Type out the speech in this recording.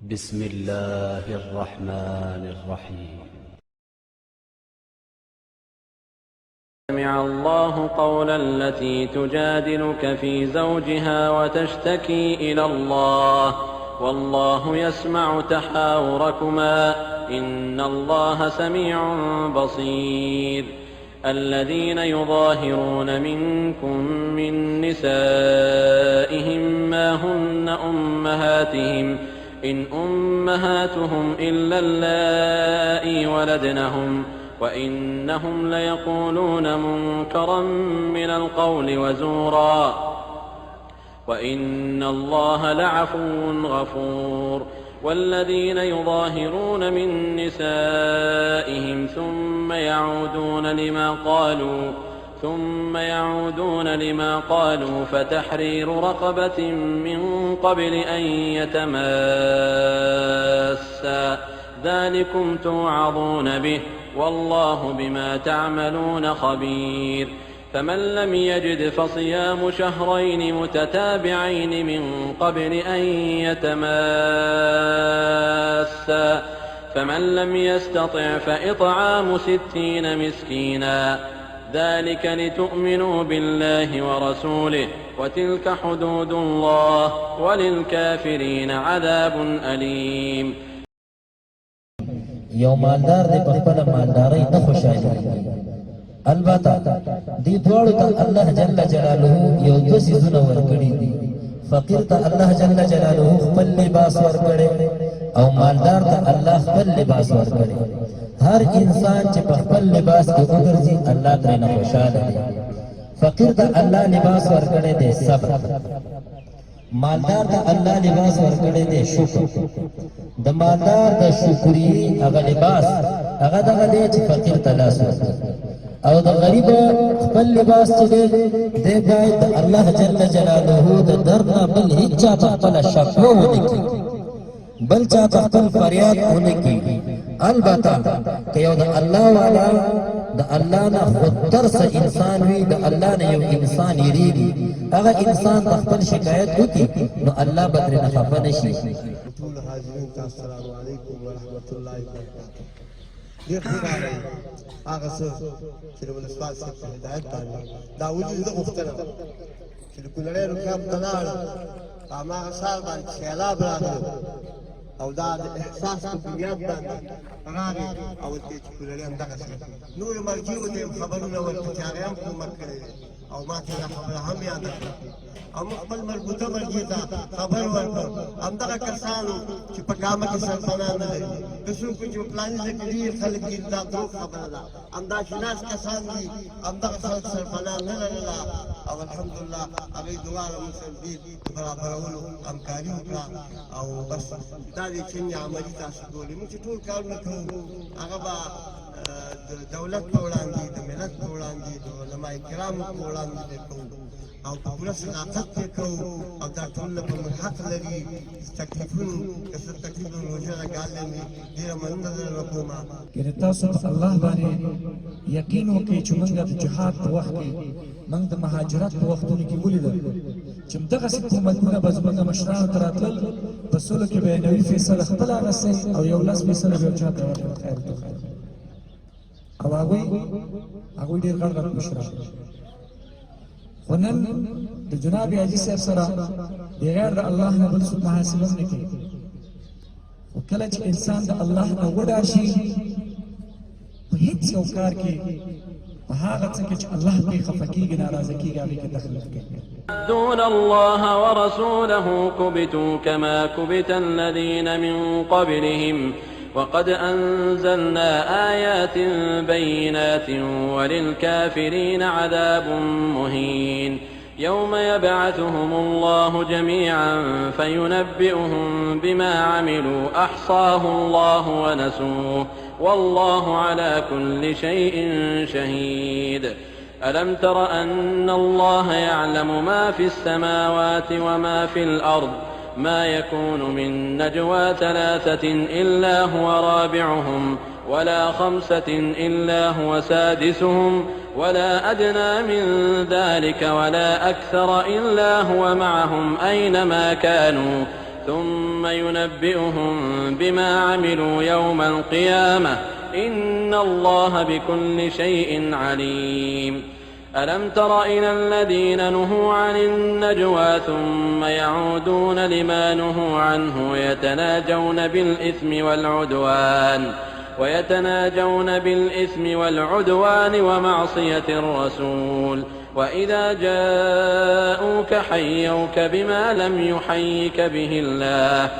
بسم الله الرحمن الرحيم. سمع الله قول التي تجادلك في زوجها وتشتكي إلى الله والله يسمع تحاوركما إن الله سميع بصير. الذين يظاهرون منكم من نسائهم ما هن أمهاتهم إن أمهاتهم إلا اللائي ولدنهم وإنهم ليقولون منكرا من القول وزورا وإن الله لعفو غفور. والذين يظاهرون من نسائهم ثم يعودون لما قالوا فتحرير رقبة من قبل أن يتماسا ذلكم توعظون به والله بما تعملون خبير. فمن لم يجد فصيام شهرين متتابعين من قبل أن يتماسا فمن لم يستطع فإطعام 60 مسكينا ذلك لتؤمنوا بالله ورسوله وتلك حدود الله وللكافرين عذاب أليم. یو مالدار دی په خپل مالدارۍ نه خوشاله البته دې دواړو ته الله جل جلاله یو دوه څیزونه ورکړي دي. فقیر ته الله جل جلاله خپل لباس ورکړي او مالدار ته الله خپل لباس ورکړي. هر انسان چې په خپل لباس کې وګرځي الله ترې نه خوشاله دی. فقیر ته الله لباس ورکړي دی صبر، مالدار ته الله لباس ورکړي دی شکر. د مالدار د شکرې هغه لباس هغه دغه دی چې فقیر ته لاس ورکړي، او د غریب خپل لباس چې دی دی باید د الله جل جلاله د در نه بل هیڅ چا ته خپله شکوه ونه کړي، بل چا ته خپل فریاد ونه کړي. البته که یو د الله والا د الله نه خودترسه انسان وي، د الله نه یو انسان یریږي، هغه انسان د خپل شکایت وکړي نو الله به ترې نه خفه نه شي. ټول حاضرین ته السلام علیکم ورحمۃ اللہ وبرکاتہ. ډېر ښه راغی هغه څه چې د ولسوال صاحب په هدایت باندې دا وجود زه غوښتنه چې د کونړۍ رکاب ته لاړم په هماغه سال باندې سیلاب راغلی او دا د احساس په بنیاد باندې راغی او ورته چې کونړۍ همدغسې نورو مرجعو ته یې خبرونه ورته چې هغې هم کومک کړی دی او ما ته دا خبره هم یاده کړه او موږ خپل مربوطه مرجع ته خبر ورکړ همدغه کسانو چې په کامه کې سرپناه نه لري، که څوک چې په فلاني ځای کې ډېر خلک دي دا دروغ خبره ده، همدا شناس کسان دي همدغه خلک سرپناه نه لرله او الحمدلله هغوی دواړه موږ سره ډېر برابرولو همکاري وکړه او بس دا دی چې عملي تاسو کولې. موږ چې ټول کارونه کوو هغه به د دولت په وړاندې د ملت په وړاندې د علما کرامو په وړاندې کوو او په پوره صداقت کې کوو او دا ټول په موږ حق لري. تکلیفونو که څه تکلیف د روژه نه ګاللی مې ډېره مننه درنه کوم. یعنې تاسو په الله باندې یقین وکړئ چې موږ د جهاد په وخت کې موږ د مهاجرت په وختونو کې ولیدل چې همدغسې حکومتونه به زموږ مشرانو ته راتلل، په سلو کې به یې نوي فیصله خپله اخیستی او 11 فیصله به یو چا ته ورکړل خیر تو خیر. او هغوی ډېر غټ غټ مشران خو نن د جناب حاجي صاحب سره بغیر د الله نه بل څوک محاسبه هم نه کوي. خو کله چې انسان د الله نه وډار شي په هېڅ یو کار کې په هغه څه کې چې الله پرې خفه کېږي ناراضه کېږي هغې کې دخل کوي. دون الله ورسوله كبتوا كما كبت الذين من قبلهم وقد أنزلنا آيات بينات وللكافرين عذاب مهين. يوم يبعثهم الله جميعا فينبئهم بما عملوا أحصاه الله ونسوه والله على كل شيء شهيد. ألم تر أن الله يعلم ما في السماوات وما في الأرض ما يكون من نجوى 3 إلا هو رابعهم ولا 5 إلا هو سادسهم ولا أدنى من ذلك ولا أكثر إلا هو معهم أينما كانوا ثم ينبئهم بما عملوا يوم القيامة إن الله بكل شيء عليم. ألم تر إلى الذين نهوا عن النجوى ثم يعودون لما نهوا عنه ويتناجون بالإثم والعدوان ومعصية الرسول وإذا جاءوك حيوك بما لم يحيك به الله